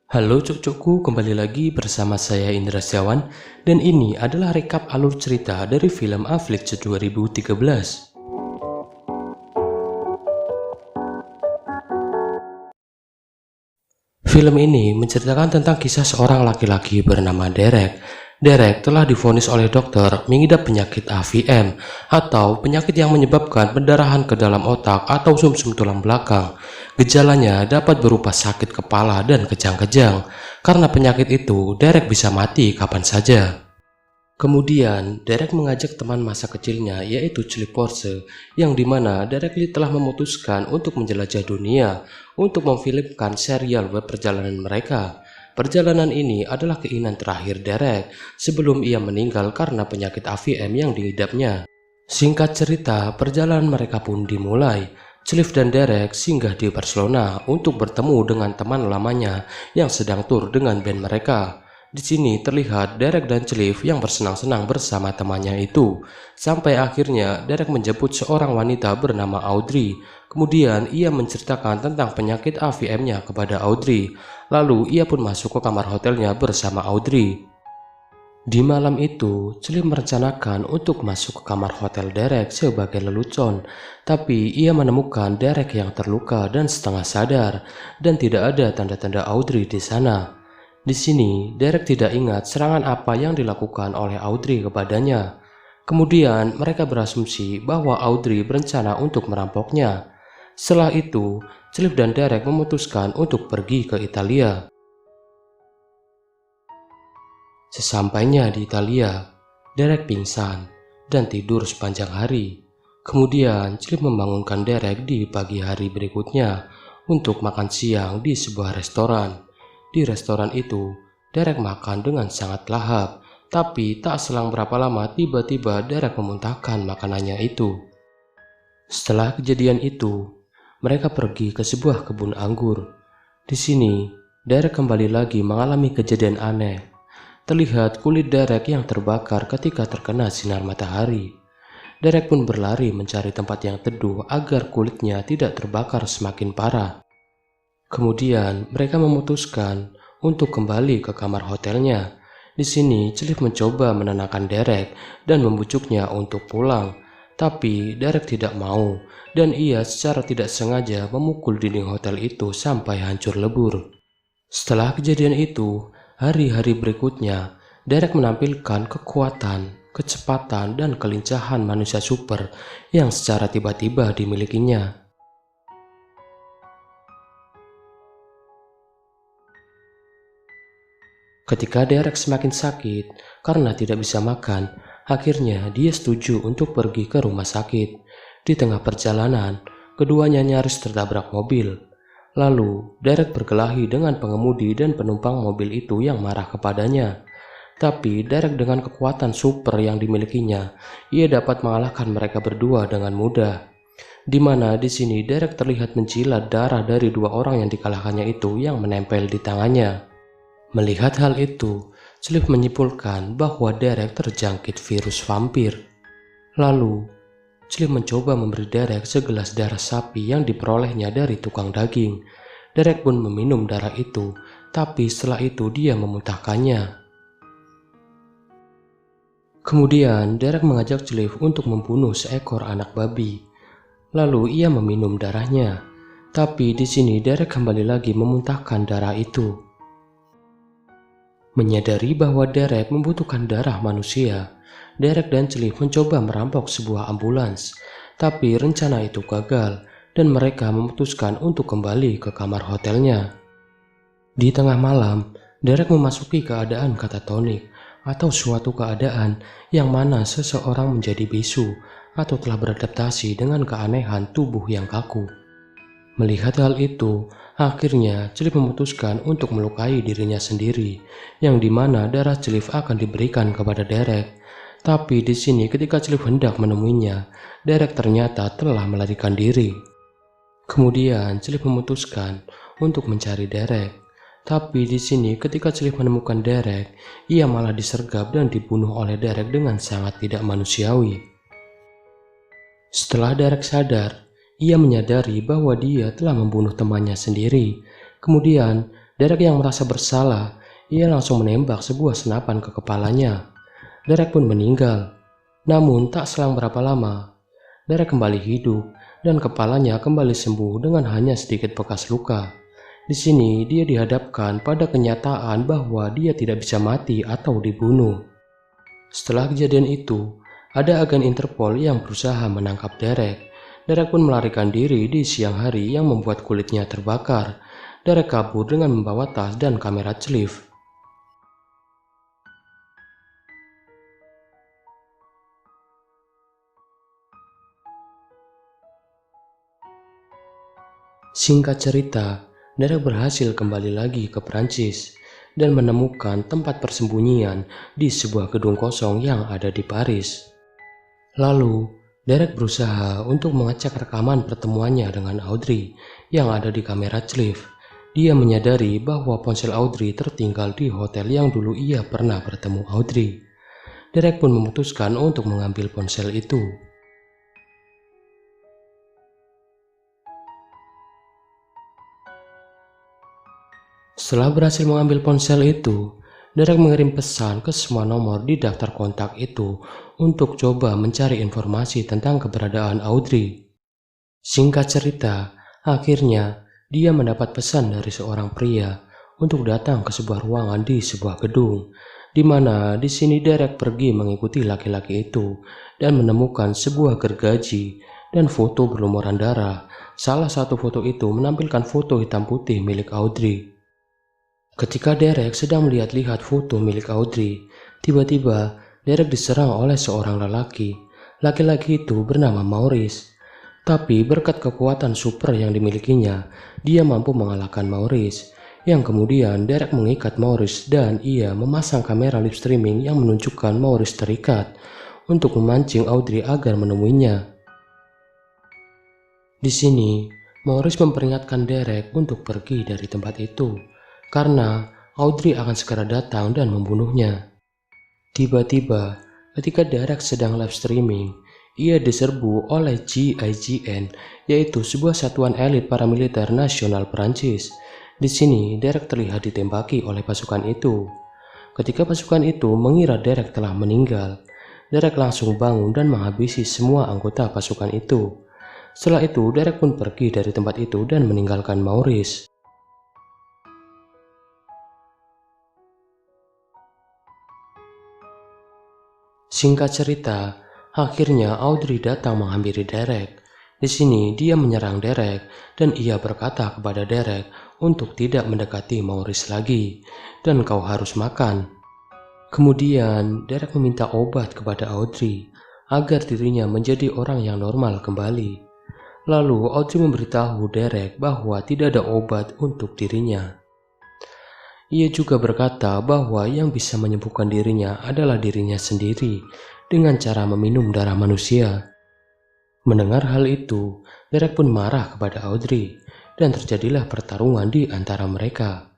Halo cuk-cukku, kembali lagi bersama saya Indra Setiawan dan ini adalah rekap alur cerita dari film Afflict 2013. Film ini menceritakan tentang kisah seorang laki-laki bernama Derek. Derek telah divonis oleh dokter mengidap penyakit AVM atau penyakit yang menyebabkan pendarahan ke dalam otak atau sumsum tulang belakang. Gejalanya dapat berupa sakit kepala dan kejang-kejang. Karena penyakit itu, Derek bisa mati kapan saja. Kemudian, Derek mengajak teman masa kecilnya yaitu Cliff Force, yang dimana Derek Lee telah memutuskan untuk menjelajah dunia untuk memfilmkan serial web perjalanan mereka. Perjalanan ini adalah keinginan terakhir Derek sebelum ia meninggal karena penyakit AVM yang diidapnya. Singkat cerita, perjalanan mereka pun dimulai. Cliff dan Derek singgah di Barcelona untuk bertemu dengan teman lamanya yang sedang tur dengan band mereka. Di sini terlihat Derek dan Cliff yang bersenang-senang bersama temannya itu. Sampai akhirnya Derek menjemput seorang wanita bernama Audrey. Kemudian ia menceritakan tentang penyakit AVM-nya kepada Audrey. Lalu ia pun masuk ke kamar hotelnya bersama Audrey. Di malam itu, Cliff merencanakan untuk masuk ke kamar hotel Derek sebagai lelucon. Tapi ia menemukan Derek yang terluka dan setengah sadar, dan tidak ada tanda-tanda Audrey di sana. Di sini, Derek tidak ingat serangan apa yang dilakukan oleh Audrey kepadanya. Kemudian, mereka berasumsi bahwa Audrey berencana untuk merampoknya. Setelah itu, Cliff dan Derek memutuskan untuk pergi ke Italia. Sesampainya di Italia, Derek pingsan dan tidur sepanjang hari. Kemudian, Cliff membangunkan Derek di pagi hari berikutnya untuk makan siang di sebuah restoran. Di restoran itu, Derek makan dengan sangat lahap, tapi tak selang berapa lama tiba-tiba Derek memuntahkan makanannya itu. Setelah kejadian itu, mereka pergi ke sebuah kebun anggur. Di sini, Derek kembali lagi mengalami kejadian aneh. Terlihat kulit Derek yang terbakar ketika terkena sinar matahari. Derek pun berlari mencari tempat yang teduh agar kulitnya tidak terbakar semakin parah. Kemudian mereka memutuskan untuk kembali ke kamar hotelnya. Di sini Cliff mencoba menenangkan Derek dan membujuknya untuk pulang. Tapi Derek tidak mau dan ia secara tidak sengaja memukul dinding hotel itu sampai hancur lebur. Setelah kejadian itu, hari-hari berikutnya Derek menampilkan kekuatan, kecepatan, dan kelincahan manusia super yang secara tiba-tiba dimilikinya. Ketika Derek semakin sakit karena tidak bisa makan, akhirnya dia setuju untuk pergi ke rumah sakit. Di tengah perjalanan, keduanya nyaris tertabrak mobil. Lalu, Derek berkelahi dengan pengemudi dan penumpang mobil itu yang marah kepadanya. Tapi Derek dengan kekuatan super yang dimilikinya, ia dapat mengalahkan mereka berdua dengan mudah. Di mana di sini Derek terlihat menjilat darah dari dua orang yang dikalahkannya itu yang menempel di tangannya. Melihat hal itu, Cliff menyimpulkan bahwa Derek terjangkit virus vampir. Lalu, Cliff mencoba memberi Derek segelas darah sapi yang diperolehnya dari tukang daging. Derek pun meminum darah itu, tapi setelah itu dia memuntahkannya. Kemudian, Derek mengajak Cliff untuk membunuh seekor anak babi. Lalu ia meminum darahnya, tapi di sini Derek kembali lagi memuntahkan darah itu. Menyadari bahwa Derek membutuhkan darah manusia, Derek dan Cliff mencoba merampok sebuah ambulans, tapi rencana itu gagal dan mereka memutuskan untuk kembali ke kamar hotelnya. Di tengah malam, Derek memasuki keadaan katatonik atau suatu keadaan yang mana seseorang menjadi bisu atau telah beradaptasi dengan keanehan tubuh yang kaku. Melihat hal itu, akhirnya Cliff memutuskan untuk melukai dirinya sendiri, yang dimana darah Cliff akan diberikan kepada Derek. Tapi di sini ketika Cliff hendak menemuinya, Derek ternyata telah melarikan diri. Kemudian Cliff memutuskan untuk mencari Derek. Tapi di sini ketika Cliff menemukan Derek, ia malah disergap dan dibunuh oleh Derek dengan sangat tidak manusiawi. Setelah Derek sadar, ia menyadari bahwa dia telah membunuh temannya sendiri. Kemudian, Derek yang merasa bersalah, ia langsung menembak sebuah senapan ke kepalanya. Derek pun meninggal. Namun tak selang berapa lama, Derek kembali hidup dan kepalanya kembali sembuh dengan hanya sedikit bekas luka. Di sini dia dihadapkan pada kenyataan bahwa dia tidak bisa mati atau dibunuh. Setelah kejadian itu, ada agen Interpol yang berusaha menangkap Derek. Derek pun melarikan diri di siang hari yang membuat kulitnya terbakar. Derek kabur dengan membawa tas dan kamera celif. Singkat cerita, Derek berhasil kembali lagi ke Prancis dan menemukan tempat persembunyian di sebuah gedung kosong yang ada di Paris. Lalu, Derek berusaha untuk mengecek rekaman pertemuannya dengan Audrey yang ada di kamera celif. Dia menyadari bahwa ponsel Audrey tertinggal di hotel yang dulu ia pernah bertemu Audrey. Derek pun memutuskan untuk mengambil ponsel itu. Setelah berhasil mengambil ponsel itu, Derek mengirim pesan ke semua nomor di daftar kontak itu untuk coba mencari informasi tentang keberadaan Audrey. Singkat cerita, akhirnya dia mendapat pesan dari seorang pria untuk datang ke sebuah ruangan di sebuah gedung, di mana di sini Derek pergi mengikuti laki-laki itu dan menemukan sebuah gergaji dan foto berlumuran darah. Salah satu foto itu menampilkan foto hitam putih milik Audrey. Ketika Derek sedang melihat-lihat foto milik Audrey, tiba-tiba Derek diserang oleh seorang lelaki. Laki-laki itu bernama Maurice. Tapi berkat kekuatan super yang dimilikinya, dia mampu mengalahkan Maurice. Yang kemudian Derek mengikat Maurice dan ia memasang kamera live streaming yang menunjukkan Maurice terikat untuk memancing Audrey agar menemuinya. Di sini, Maurice memperingatkan Derek untuk pergi dari tempat itu, karena Audrey akan segera datang dan membunuhnya. Tiba-tiba, ketika Derek sedang live streaming, ia diserbu oleh GIGN, yaitu sebuah satuan elit paramiliter nasional Prancis. Di sini, Derek terlihat ditembaki oleh pasukan itu. Ketika pasukan itu mengira Derek telah meninggal, Derek langsung bangun dan menghabisi semua anggota pasukan itu. Setelah itu, Derek pun pergi dari tempat itu dan meninggalkan Maurice. Singkat cerita, akhirnya Audrey datang menghampiri Derek. Di sini dia menyerang Derek dan ia berkata kepada Derek untuk tidak mendekati Maurice lagi dan kau harus makan. Kemudian Derek meminta obat kepada Audrey agar dirinya menjadi orang yang normal kembali. Lalu Audrey memberitahu Derek bahwa tidak ada obat untuk dirinya. Ia juga berkata bahwa yang bisa menyembuhkan dirinya adalah dirinya sendiri dengan cara meminum darah manusia. Mendengar hal itu, Derek pun marah kepada Audrey dan terjadilah pertarungan di antara mereka.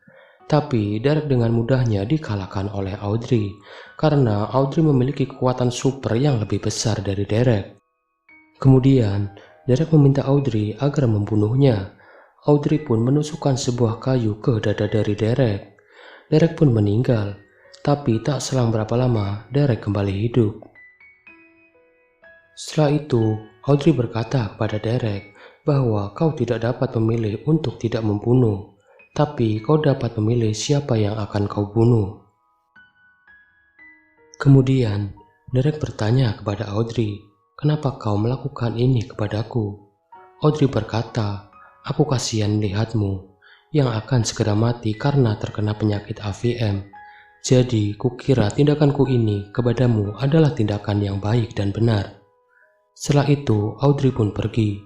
Tapi Derek dengan mudahnya dikalahkan oleh Audrey karena Audrey memiliki kekuatan super yang lebih besar dari Derek. Kemudian, Derek meminta Audrey agar membunuhnya. Audrey pun menusukkan sebuah kayu ke dada dari Derek. Derek pun meninggal, tapi tak selang berapa lama Derek kembali hidup. Setelah itu, Audrey berkata kepada Derek bahwa kau tidak dapat memilih untuk tidak membunuh, tapi kau dapat memilih siapa yang akan kau bunuh. Kemudian, Derek bertanya kepada Audrey, kenapa kau melakukan ini kepadaku? Audrey berkata, aku kasihan melihatmu yang akan segera mati karena terkena penyakit AVM. Jadi, kukira tindakanku ini kepadamu adalah tindakan yang baik dan benar. Setelah itu, Audrey pun pergi.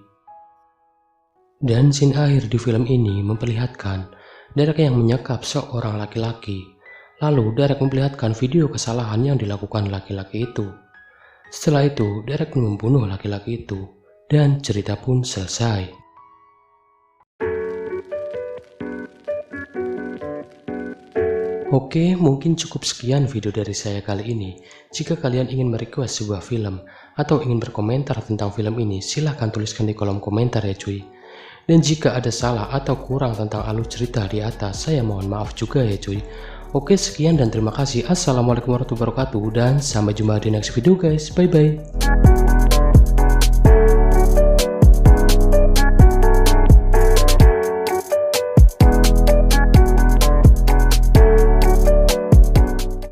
Dan scene akhir di film ini memperlihatkan Derek yang menyekap seorang laki-laki. Lalu Derek memperlihatkan video kesalahan yang dilakukan laki-laki itu. Setelah itu, Derek membunuh laki-laki itu dan cerita pun selesai. Oke, mungkin cukup sekian video dari saya kali ini. Jika kalian ingin merequest sebuah film atau ingin berkomentar tentang film ini, silahkan tuliskan di kolom komentar ya cuy. Dan jika ada salah atau kurang tentang alur cerita di atas, saya mohon maaf juga ya cuy. Oke, sekian dan terima kasih. Assalamualaikum warahmatullahi wabarakatuh dan sampai jumpa di next video guys. Bye bye.